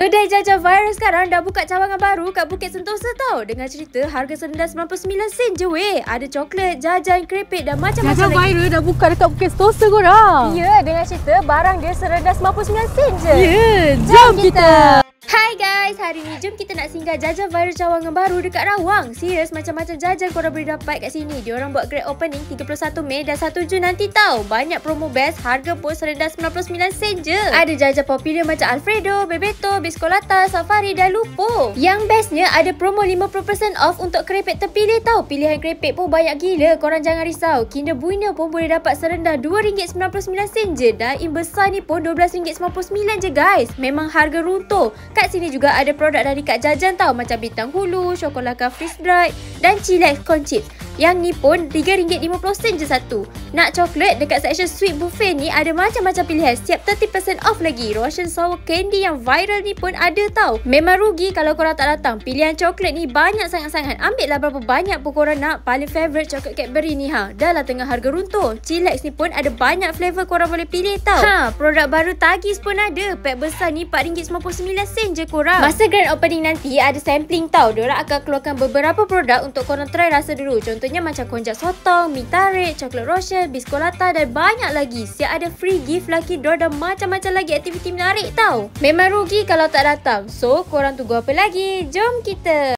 Kedai jajan viral sekarang dah buka cawangan baru kat Bukit Sentosa tau. Dengan cerita harga serendah 99 sen je weh. Ada coklat, jajan, keripik dan macam-macam lagi. Jajan viral dah buka dekat Bukit Sentosa korang. Ya, dengan cerita barang dia serendah 99 sen je. Ya, jom kita. Hai guys, hari ni jom kita nak singgah jajan viral cawangan baru dekat Rawang. Serius, macam-macam jajan korang boleh dapat kat sini. Diorang buat grand opening 31 Mei dan 1 Jun nanti tau. Banyak promo best, harga pun serendah 99 sen je. Ada jajan popular macam Alfredo, Bebeto, Biscolata, Safari dan Lupo. Yang bestnya ada promo 50% off untuk keripik terpilih tau. Pilihan keripik pun banyak gila, korang jangan risau. Kinder Bueno pun boleh dapat serendah RM2.99 je. Daim besar ni pun RM12.99 je guys. Memang harga runtuh. Kat sini juga ada produk dari Kak Jajan tau, macam Bintang Hulu, Chocolaka Freeze Dried dan Chillax Corn Chips. Yang ni pun RM3.50 je satu. Nak coklat, dekat section sweet buffet ni ada macam-macam pilihan. Siap 30% off lagi. Russian Sour Candy yang viral ni pun ada tau. Memang rugi kalau korang tak datang. Pilihan coklat ni banyak sangat-sangat. Ambil lah berapa banyak pun korang nak. Paling favourite coklat Cadbury ni ha. Dah lah tengah harga runtuh. Chillax ni pun ada banyak flavour korang boleh pilih tau. Produk baru Tagis pun ada. Pack besar ni RM4.99 je korang. Masa grand opening nanti ada sampling tau. Diorang akan keluarkan beberapa produk untuk korang try rasa dulu. Contohnya macam konjac sotong, mi tarik, coklat Rochelle, Biscolata dan banyak lagi. Siap ada free gift, lucky draw dan macam-macam lagi aktiviti menarik tau. Memang rugi kalau tak datang. So, korang tunggu apa lagi? Jom kita!